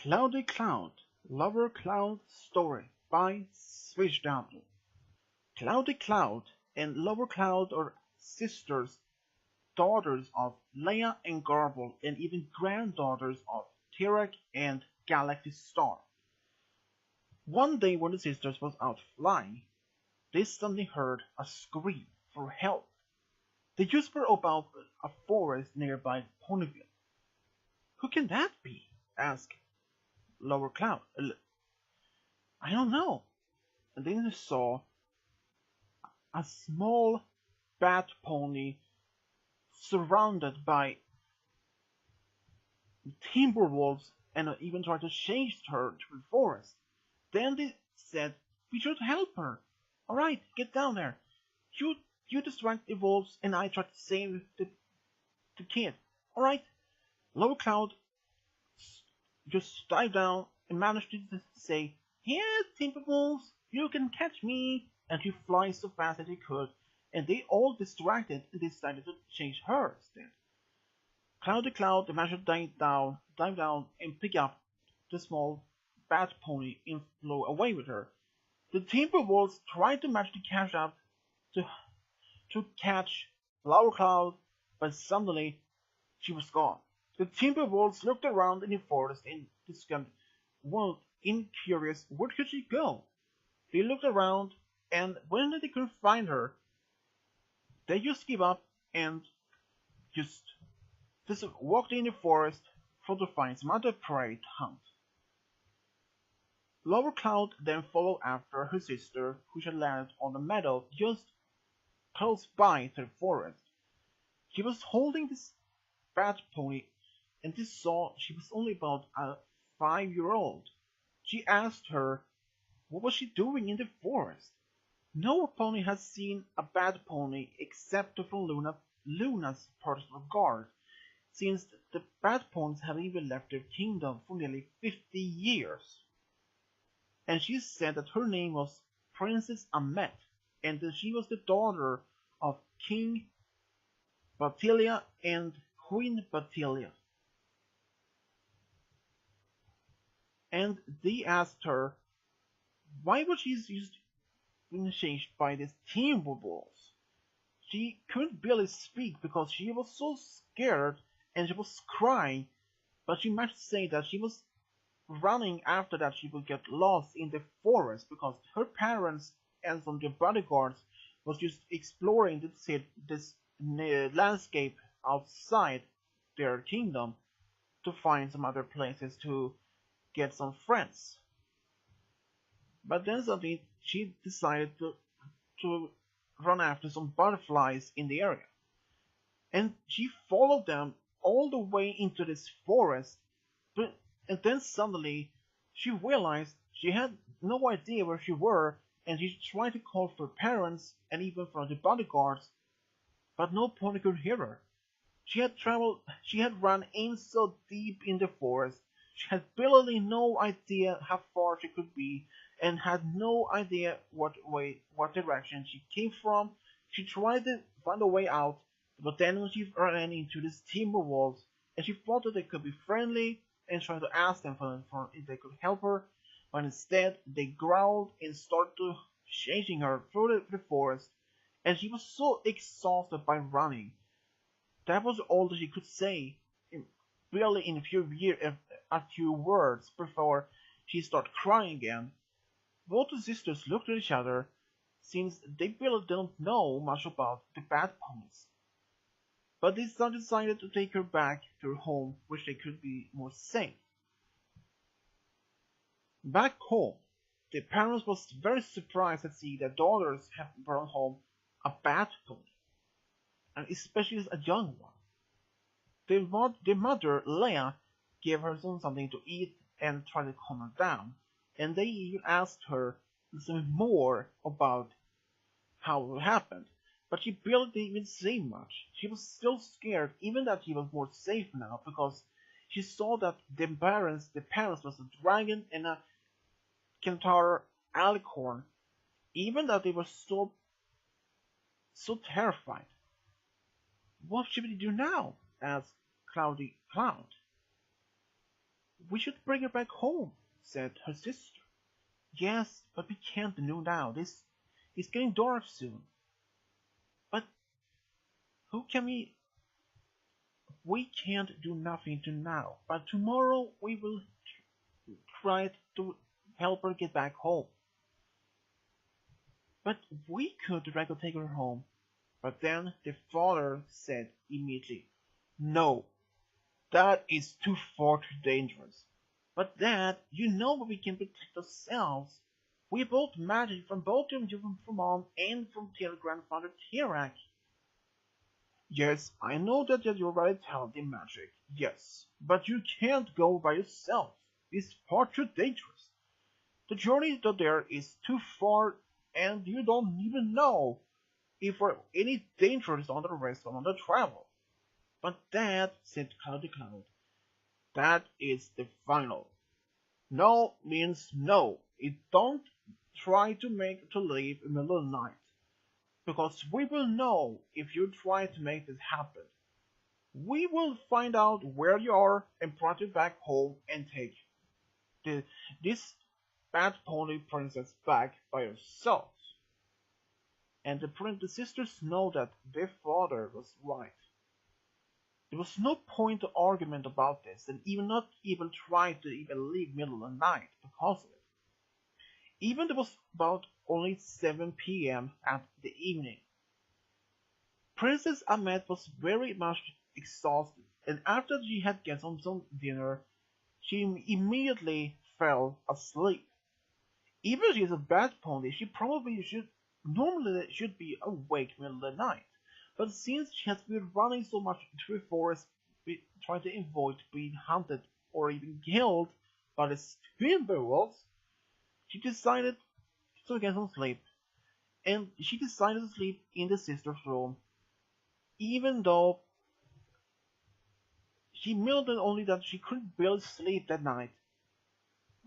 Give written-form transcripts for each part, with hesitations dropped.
Cloudy Cloud, Lover Cloud Story by SwitchW. Cloudy Cloud and Lover Cloud are sisters, daughters of Leia and Garble, and even granddaughters of Terek and Galaxy Star. One day when the sisters was out flying, they suddenly heard a scream for help. They whispered about a forest nearby Ponyville. "Who can that be?" asked Lower Cloud. "I don't know." And then they saw a small bat pony surrounded by timber wolves and even tried to chase her to the forest. Then they said, "We should help her. Alright, get down there. You you distract the wolves and I try to save the kid. Alright." Lower Cloud just dived down and managed to say, "Here, Timberwolves, you can catch me," and she flies so fast that he could, and they all distracted and decided to chase her instead. Cloudy Cloud managed to dive down and pick up the small bat pony and flew away with her. The Timberwolves tried to manage to catch up to catch Flower Cloud, but suddenly she was gone. The Timberwolves looked around in the forest and discovered, well, incurious, where could she go? They looked around, and when they couldn't find her, they just gave up and just walked in the forest to find some other prey to hunt. Lower Cloud then followed after her sister, who had landed on a meadow just close by to the forest. She was holding this bat pony, and they saw she was only about a 5-year-old. She asked her what was she doing in the forest. No pony had seen a bat pony except from Luna's personal guard, since the bat ponies have even left their kingdom for nearly 50 years. And she said that her name was Princess Amet, and that she was the daughter of King Batilia and Queen Batilia. And they asked her why was she being chased by these Timberwolves. She couldn't barely speak because she was so scared and she was crying, but she managed to say that she was running after that she would get lost in the forest because her parents and some of their bodyguards was just exploring this landscape outside their kingdom to find some other places to get some friends. But then suddenly she decided to run after some butterflies in the area. And she followed them all the way into this forest, and then suddenly she realized she had no idea where she were, and she tried to call for her parents and even for the bodyguards, but no pony could hear her. She had run in so deep in the forest, she had barely no idea how far she could be, and had no idea what direction she came from. She tried to find a way out, but then when she ran into these Timberwolves, and she thought that they could be friendly and tried to ask them for if they could help her, but instead they growled and started to chasing her through the forest, and she was so exhausted by running. That was all that she could say, barely in a few words before she started crying again. Both the sisters looked at each other, since they really didn't know much about the bat ponies. But they decided to take her back to her home, where they could be more safe. Back home, the parents was very surprised to see their daughters have brought home a bat pony, and especially a young one. Their mother, Leia, gave her something to eat and tried to calm her down, and they even asked her some more about how it happened, but she barely didn't even say much. She was still scared, even that she was more safe now, because she saw that the parents was a dragon and a Kentaro alicorn, even that they were so terrified. "What should we do now?" asked Cloudy Cloud. We should bring her back home, said her sister. Yes, but we can't do now. It's getting dark soon. But who can we? We can't do nothing to now. But tomorrow we will try to help her get back home. But we could regularly take her home. But then the father said immediately, no, that is too far too dangerous. But Dad, you know we can protect ourselves. We both magic from both from Mom and from their grandfather Tirak. Yes, I know that you're very talented in magic. Yes, but you can't go by yourself. It's far too dangerous. The journey to there is too far, and you don't even know if there are any dangers on the rest on the travel. But Dad, said Cloudy Cloud, that is the final. No means no. It don't try to make to leave in the middle of the night. Because we will know if you try to make this happen. We will find out where you are and bring you back home and take this bad pony princess back by yourselves. And the sisters know that their father was right. There was no point to argument about this, and even not even try to even leave middle of the night because of it. Even it was about only 7 p.m. at the evening. Princess Ahmed was very much exhausted, and after she had get some dinner, she immediately fell asleep. Even if she is a bad pony, she probably should be awake middle of the night. But since she has been running so much through the forest, trying to avoid being hunted or even killed by the twin werewolves, she decided to get some sleep. And she decided to sleep in the sister's room, even though she admitted only that she couldn't barely sleep that night,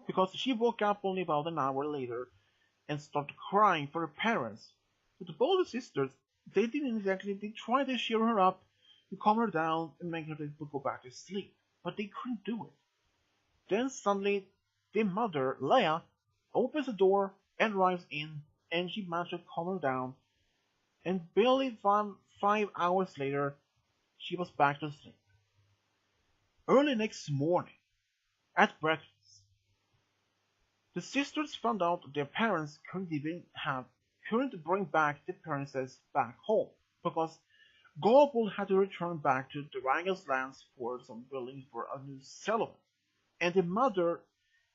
because she woke up only about an hour later and started crying for her parents. But both the sisters, they tried to cheer her up, to calm her down and make her go back to sleep, but they couldn't do it. Then suddenly, their mother, Leia, opens the door and arrives in, and she managed to calm her down, and barely 5 hours later, she was back to sleep. Early next morning, at breakfast, the sisters found out their parents couldn't bring back the princess back home, because Gorbel had to return back to Durango's lands for some building for a new settlement, and the mother,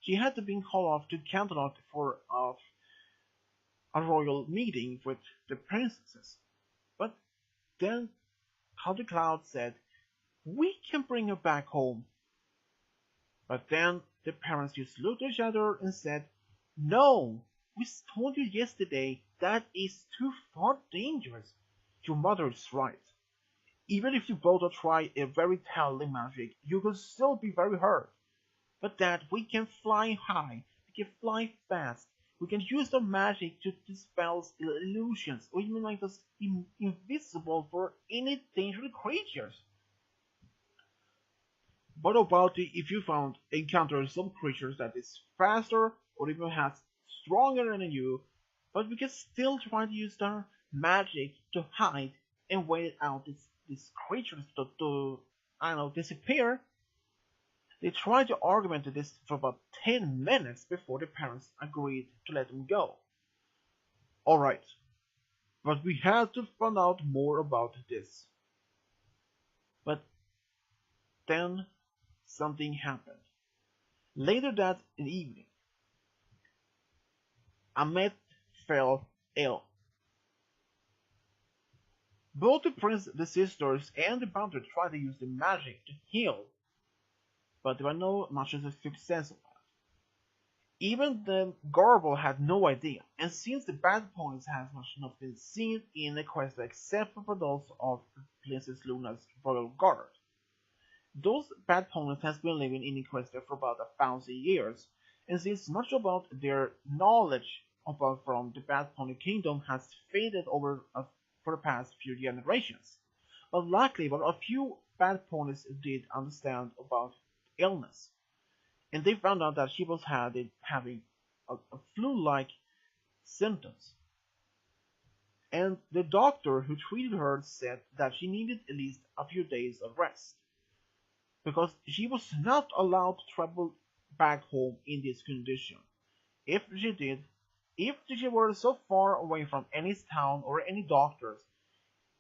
she had to be called off to Canterlot for a royal meeting with the princesses. But then Cloudy Cloud said, we can bring her back home. But then the parents just looked at each other and said, no, we told you yesterday that is too far dangerous. Your mother is right. Even if you both try a very talented magic, you will still be very hurt. But that we can fly high, we can fly fast, we can use the magic to dispel illusions, or even make us invisible for any dangerous creatures. What about if you encounter some creatures that is faster or even has stronger than you, but we can still try to use their magic to hide and wait out these creatures to disappear? They tried to argument this for about 10 minutes before the parents agreed to let them go. Alright, but we had to find out more about this. But then something happened. Later that evening, Ahmed fell ill. Both the sisters and the butler tried to use the magic to heal, but there were no much of a success of that. Even the Gorbel had no idea, and since the bad ponies had much not been seen in Equestria except for those of Princess Luna's royal guard, those bad ponies has been living in Equestria for about 1,000 years, and since much about their knowledge from the bad pony kingdom has faded over for the past few generations. But luckily, a few bad ponies did understand about illness. and they found out that she was having a flu-like symptoms. And the doctor who treated her said that she needed at least a few days of rest because she was not allowed to travel back home in this condition. If she did, if she were so far away from any town or any doctors,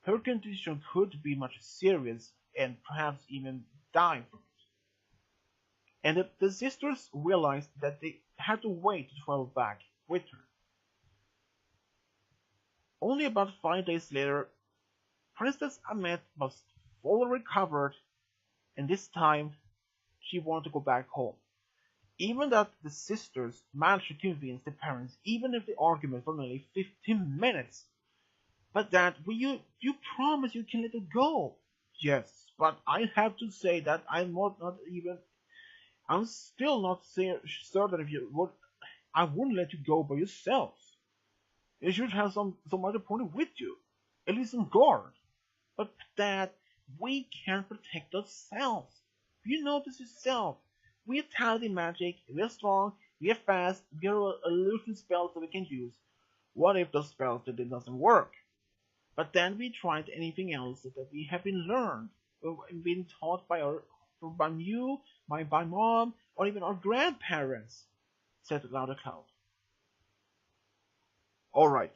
her condition could be much serious and perhaps even die from it. And the sisters realized that they had to wait to travel back with her. Only about 5 days later, Princess Ahmed was fully recovered, and this time she wanted to go back home. Even that the sisters managed to convince the parents, even if the argument for nearly 15 minutes. But Dad, you promise you can let it go? Yes, but I have to say that I'm still not certain if you would, I wouldn't let you go by yourselves. You should have some other point with you, at least some guard. But Dad, we can protect ourselves. You know this yourself. We are talented in magic, we are strong, we are fast, we have illusion spells that we can use. What if those spells that it doesn't work? But then we tried anything else that we have been learned, been taught by you, by mom, or even our grandparents, said Louder Cloud. Alright,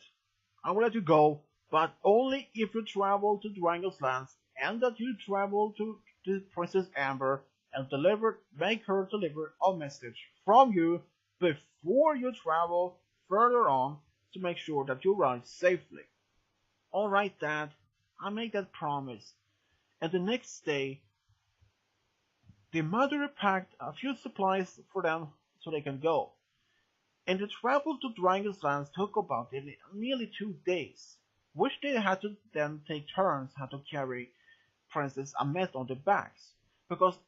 I will let you go, but only if you travel to Drango's lands and that you travel to Princess Amber and make her deliver a message from you before you travel further on to make sure that you arrive safely. Alright, Dad, I make that promise. And the next day, the mother packed a few supplies for them so they can go. And the travel to Drango's lands took about nearly 2 days, which they had to then take turns how to carry Princess Ahmed on their backs, because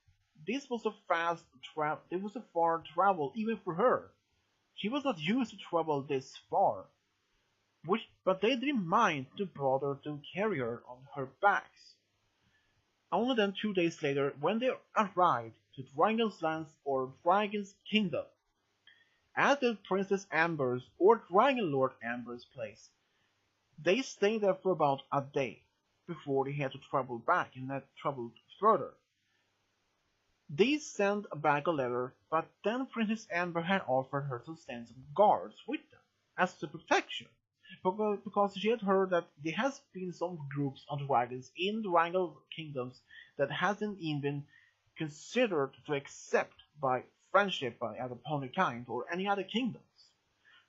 this was a far travel even for her. She was not used to travel this far, but they didn't mind to bother to carry her on her backs. Only then 2 days later, when they arrived to Dragon's lands or Dragon's kingdom, at the Princess Amber's or Dragon Lord Amber's place, they stayed there for about a day before they had to travel back and had traveled further. They sent back a letter, but then Princess Amber had offered her to send some guards with them as a protection, because she had heard that there has been some groups of dragons in the Dragon kingdoms that hasn't even considered to accept by friendship by other pony kind or any other kingdoms.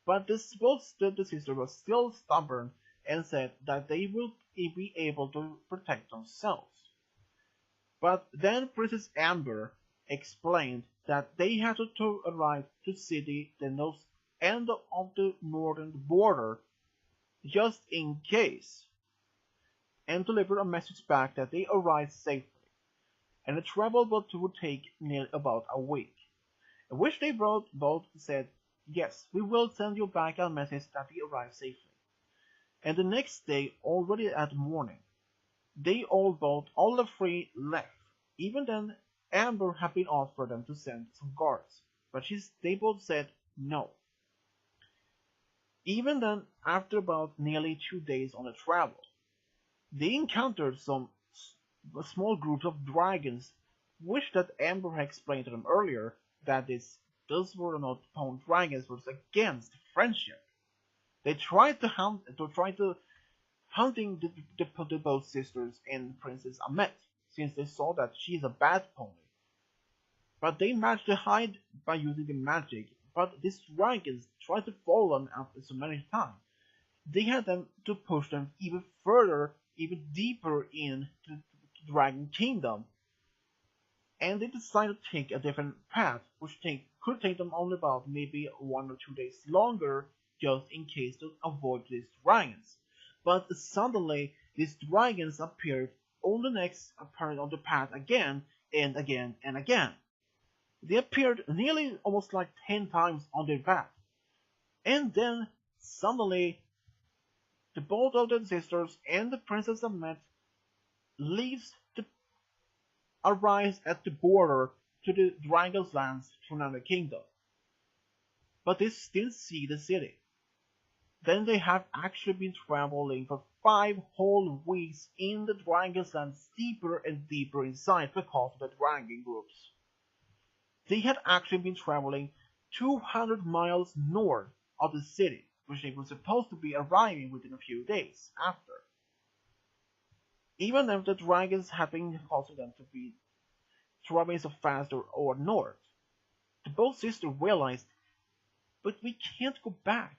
But the sister was still stubborn and said that they will be able to protect themselves. But then Princess Amber explained that they had to arrive to city the north end of the northern border just in case, and delivered a message back that they arrived safely, and the travel would take nearly about a week. In which they both said, yes, we will send you back a message that we arrived safely. And the next day, already at morning, they all the three left. Even then, Amber had been offered them to send some guards, but they both said no. Even then, after about nearly 2 days on the travel, they encountered some small groups of dragons, which that Amber had explained to them earlier that those were not pwned dragons, was against friendship. They tried to hunting the both sisters and Princess Ahmed, since they saw that she is a bad pony. But they managed to hide by using the magic, but these dragons tried to follow them after so many times. They had them to push them even further, even deeper into the Dragon Kingdom, and they decided to take a different path, which could take them only about maybe 1 or 2 days longer, just in case to avoid these dragons. But suddenly, these dragons appeared on the path again and again and again. They appeared nearly almost like 10 times on their path. And then, suddenly, the both of the sisters and the Princess Ahmed arrives at the border to the Dragon's lands from another kingdom, but they still see the city. Then they have actually been traveling for 5 whole weeks in the Dragon's lands deeper and deeper inside because of the dragon groups. They had actually been traveling 200 miles north of the city, which they were supposed to be arriving within a few days after. Even if the dragons had been causing them to be traveling so fast or north, the both sisters realized, but we can't go back.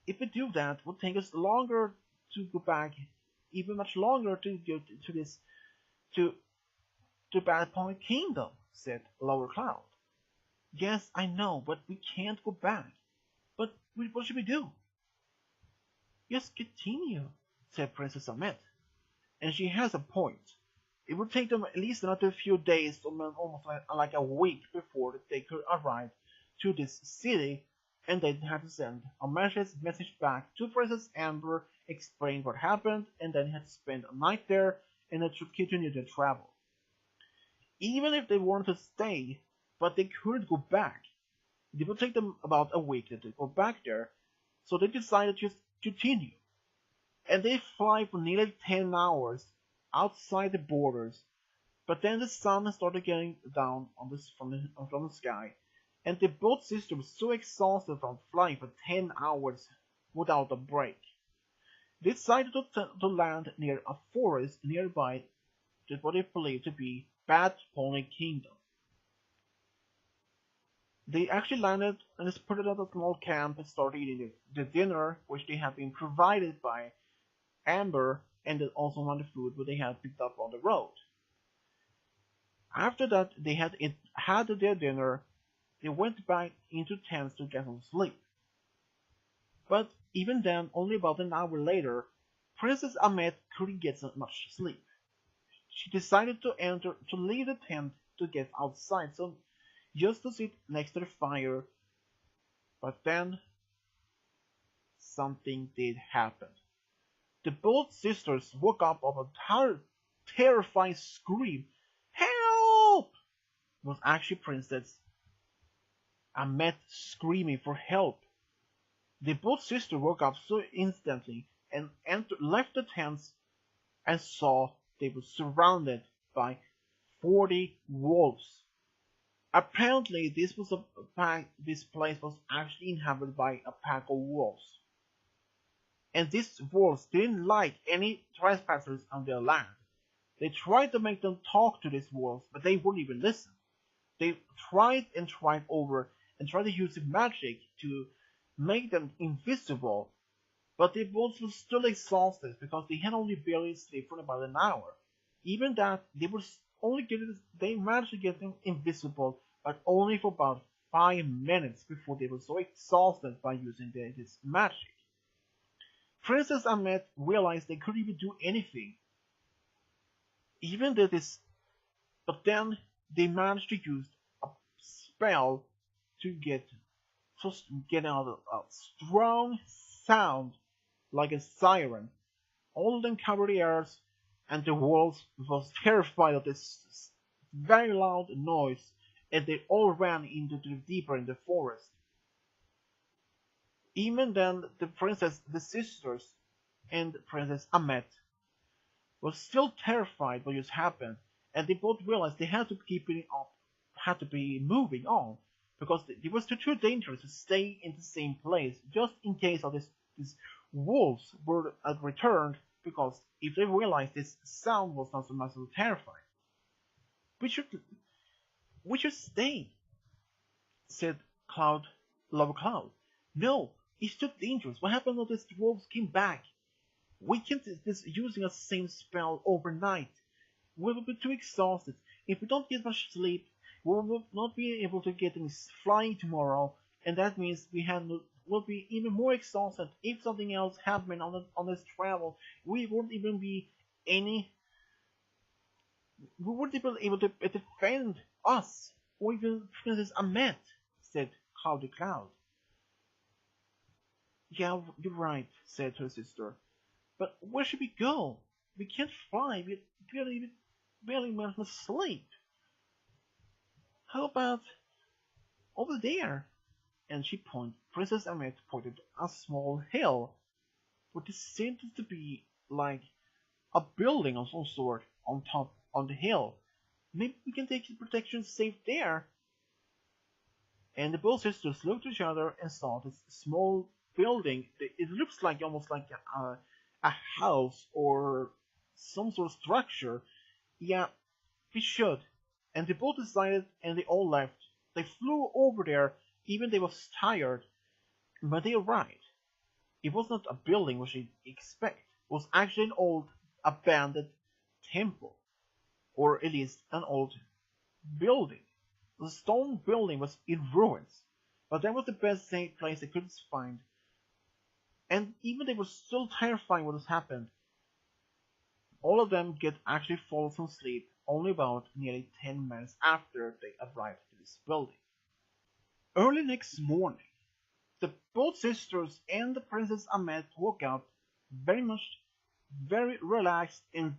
If we do that, it will take us longer to go back, even much longer to go to this to Bad Point Kingdom, said Lower Cloud. Yes, I know, but we can't go back. But what should we do? Just continue, said Princess Ahmed. And she has a point. It would take them at least another few days, almost like a week, before they could arrive to this city, and they'd have to send a message back to Princess Amber, explain what happened, and then had to spend a night there, and then should continue their travel. Even if they wanted to stay, but they couldn't go back, it would take them about a week to go back there, so they decided to just continue. And they fly for nearly 10 hours outside the borders, but then the sun started getting down on from the sky, and the both sisters were so exhausted from flying for 10 hours without a break. They decided to land near a forest nearby to what they believed to be Bad Pony Kingdom. They actually landed and just put it at a small camp and started eating the dinner, which they had been provided by Amber, and then also on the food what they had picked up on the road. After that, they had their dinner. They went back into tents to get some sleep. But even then, only about an hour later, Princess Ahmed couldn't get so much sleep. She decided to leave the tent to get outside, so just to sit next to the fire. But then something did happen. The both sisters woke up of a terrifying scream. Help! It was actually Princess Ahmed screaming for help. The both sisters woke up so instantly and left the tents and saw they were surrounded by 40 wolves. Apparently, this place was actually inhabited by a pack of wolves. And these wolves didn't like any trespassers on their land. They tried to make them talk to these wolves, but they wouldn't even listen. They tried and tried over and tried to use magic to make them invisible, but the wolves were still exhausted because they had only barely slept for about an hour. Even that, they managed to get them invisible, but only for about 5 minutes before they were so exhausted by using this magic. Princess Ahmed realized they couldn't even do anything. But then they managed to use a spell to get out a strong sound like a siren. All of them covered the ears, and the wolves was terrified of this very loud noise, and they all ran deeper in the forest. Even then, the sisters, and Princess Ahmed was still terrified what just happened, and they both realized they had to keep it up, had to be moving on, because it was too dangerous to stay in the same place, just in case of these wolves were returned, because if they realized this sound was not so much so terrifying. We should stay, said Lava Cloud. No, it's too dangerous. What happened when these wolves came back? We can't just using a same spell overnight. We will be too exhausted. If we don't get much sleep, we will not be able to get any flying tomorrow, and that means will be even more exhausted. If something else happened on this travel, we won't even be able to defend us, or even Princess Ahmed, said Cloudy Cloud. Yeah, you're right, said her sister. But where should we go? We can't fly. We barely manage to sleep. how about over there? And Princess Ahmed pointed a small hill, which seemed to be like a building of some sort on top on the hill. Maybe we can take protection safe there. And the Bull sisters looked at each other and saw this small building. It looks like almost like a house or some sort of structure. Yeah, we should. And they both decided and they all left. They flew over there, even they was tired. But they arrived. It was not a building which you'd expect. It was actually an old abandoned temple. Or at least an old building. The stone building was in ruins, but that was the best safe place they could find. And even they were so terrified what has happened, all of them get actually fall from sleep only about nearly 10 minutes after they arrived to this building. Early next morning, the both sisters and the Princess Ahmed woke up very relaxed and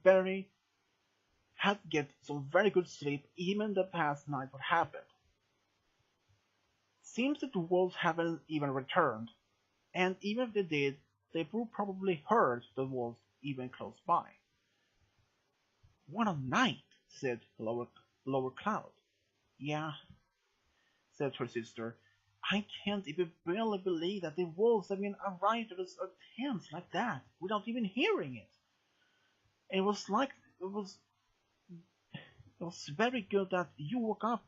had to get some very good sleep even the past night what happened. Seems that the wolves haven't even returned, and even if they did, they would probably heard the wolves even close by. What a night, said Lower Cloud. Yeah, said her sister. I can't even barely believe that the wolves have even arrived at our tents like that, without even hearing it. And it was very good that you woke up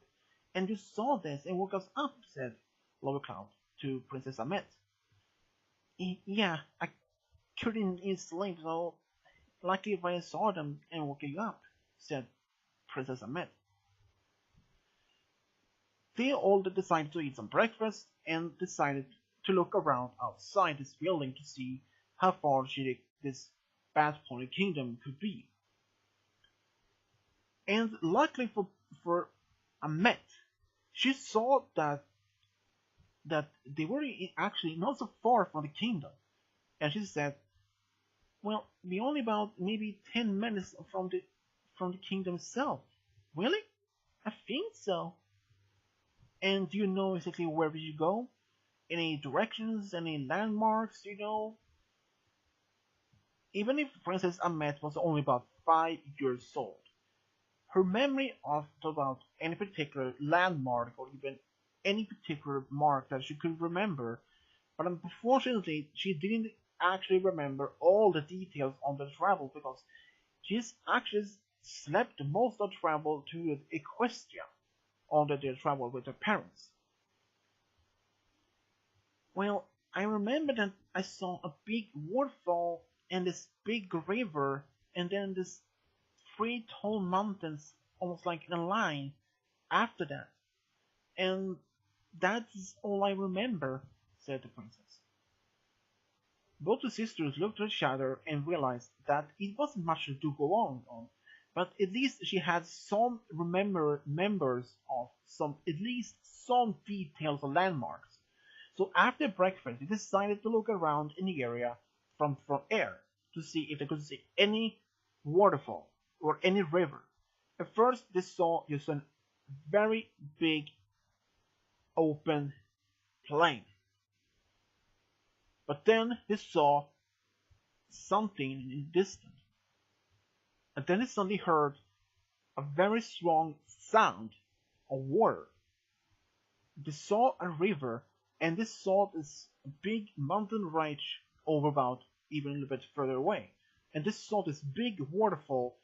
and you saw this and woke us up, said Lower Cloud to Princess Ahmed. Yeah, I couldn't even sleep, so lucky if I saw them and woke you up, said Princess Ahmed. They all decided to eat some breakfast and decided to look around outside this building to see how far this Bat Pony Kingdom could be. And luckily for Ahmed, she saw that they were actually not so far from the kingdom, and she said, "Well, we're only about maybe 10 minutes from the kingdom itself." Really? I think so. And do you know exactly where we should go? Any directions? Any landmarks? You know? Even if Princess Ahmed was only about 5 years old, her memory of about any particular landmark or even any particular mark that she could remember, but unfortunately she didn't actually remember all the details on the travel because she's actually slept most of the travel to Equestria on their travel with her parents. Well, I remember that I saw a big waterfall and this big river and then this three tall mountains almost like in a line after that. And that's all I remember, said the princess. Both the sisters looked at each other and realized that it wasn't much to go on, but at least she had some members of at least some details or landmarks. So after breakfast, they decided to look around in the area from air to see if they could see any waterfall or any river. At first, they saw just a very big open plain. But then they saw something in the distance. And then they suddenly heard a very strong sound of water. They saw a river and they saw this big mountain range over about even a little bit further away. And they saw this big waterfall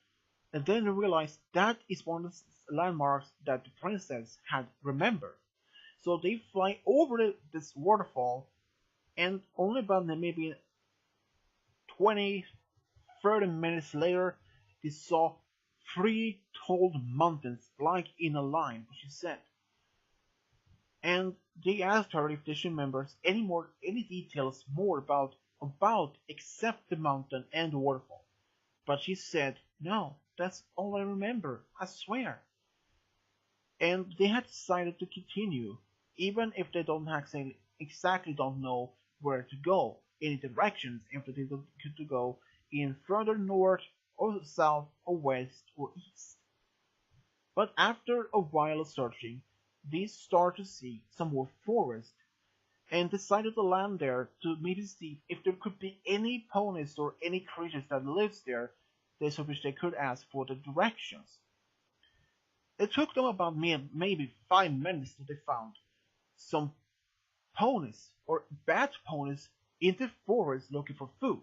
and then they realized that is one of the landmarks that the princess had remembered. So they fly over this waterfall and only about maybe 20-30 minutes later they saw three tall mountains like in a line, she said. And they asked her if she remembers any details more about except the mountain and the waterfall. But she said, "No, that's all I remember, I swear." And they had decided to continue, even if they don't exactly don't know where to go, any directions, if they could to go in further north or south or west or east. But after a while of searching, they start to see some more forest and decided to land there to maybe see if there could be any ponies or any creatures that lives there, which they could ask for the directions. It took them about maybe 5 minutes till they found some ponies or bad ponies in the forest looking for food.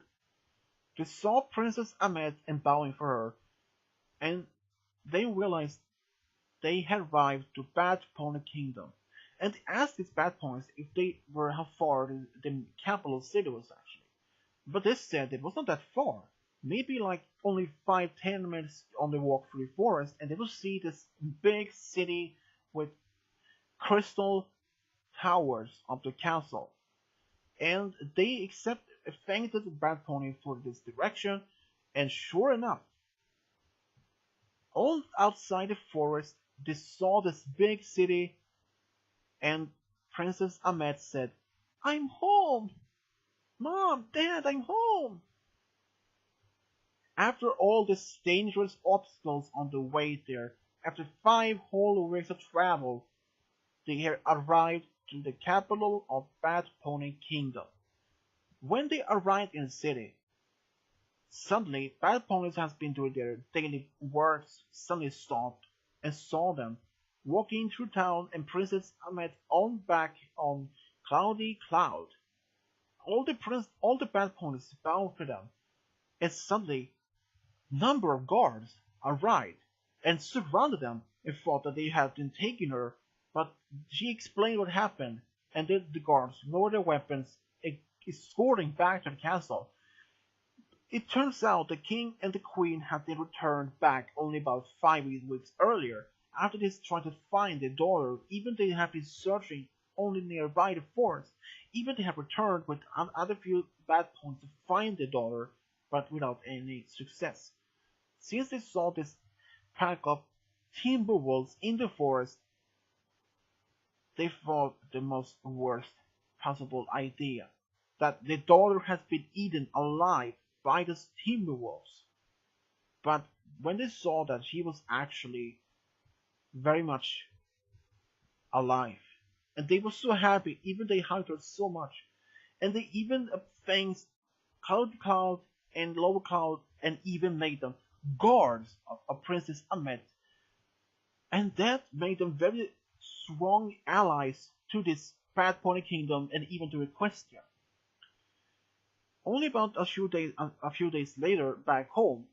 They saw Princess Ahmed and bowing for her, and they realized they had arrived to Bad Pony Kingdom, and asked these bad ponies if they were how far the capital city was actually. But they said it wasn't that far, maybe like only 5-10 minutes on the walk through the forest, and they will see this big city with crystal towers of the castle. And they thanked the bad pony for this direction, and sure enough, all outside the forest they saw this big city, and Princess Ahmed said, "I'm home! Mom, Dad, I'm home!" After all these dangerous obstacles on the way there, after 5 whole weeks of travel, they had arrived to the capital of Bad Pony Kingdom. When they arrived in the city, suddenly Bad Ponies has been doing their daily works suddenly stopped and saw them walking through town and Princess Ahmed on back on Cloudy Cloud. All the bad ponies bowed to them, and suddenly number of guards arrived and surrounded them and thought that they had been taking her, but she explained what happened, and then the guards lowered their weapons, escorting back to the castle. It turns out the king and the queen had been returned back only about 5 weeks earlier, after they tried to find their daughter. Even they have been searching only nearby the forest. Even they have returned with other few bad ponies to find their daughter, but without any success. Since they saw this pack of timber wolves in the forest, they thought the most worst possible idea, that their daughter has been eaten alive by the timber wolves. But when they saw that she was actually very much alive, and they were so happy, even they hugged her so much, and they even thanked Cloud and Lower Cloud, and even made them guards of Princess Ahmed, and that made them very strong allies to this Bad Pony Kingdom and even to Equestria. Only about a few days later, back home,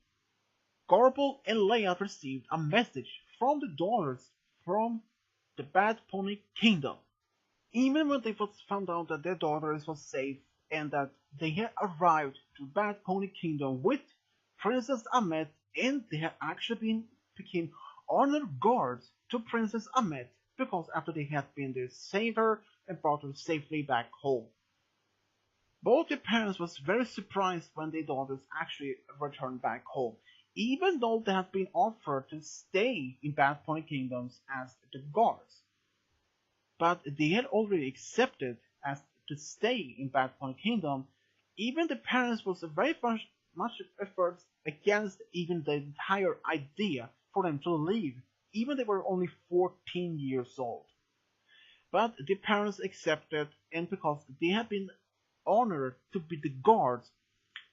Garble and Leia received a message from the daughters from the Bad Pony Kingdom. Even when they found out that their daughters were safe and that they had arrived to Bad Pony Kingdom with Princess Ahmed, and they had actually became honored guards to Princess Ahmed, because after they had been there, saved her and brought her safely back home. Both the parents was very surprised when their daughters actually returned back home, even though they had been offered to stay in Bad Pony Kingdoms as the guards. But they had already accepted as to stay in Bad Pony Kingdom. Even the parents was very much efforts against even the entire idea for them to leave, even they were only 14 years old. But the parents accepted, and because they had been honored to be the guards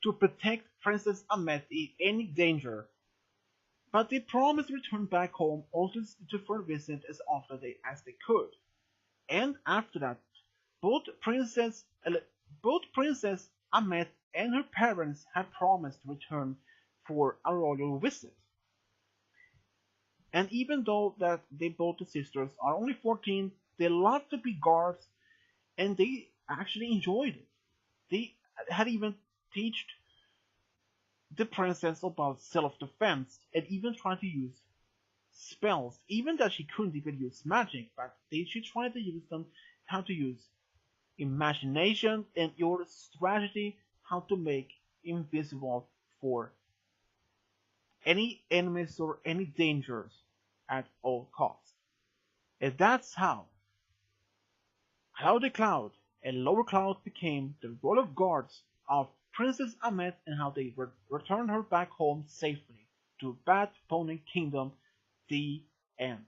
to protect Princess Ahmed in any danger. But they promised to return back home also for a visit as often as they could. And after that, both Princess Ahmed and her parents had promised to return for a royal visit. And even though that they both the sisters are only 14, they love to be guards, and they actually enjoyed it. They had even taught the princess about self-defense and even tried to use spells, even that she couldn't even use magic, but she tried to use them, how to use imagination and your strategy, how to make invisible for any enemies or any dangers at all costs. And that's how Cloudy Cloud and Lower Cloud became the royal guards of Princess Ahmed, and how they returned her back home safely to Bad Pony Kingdom. The end.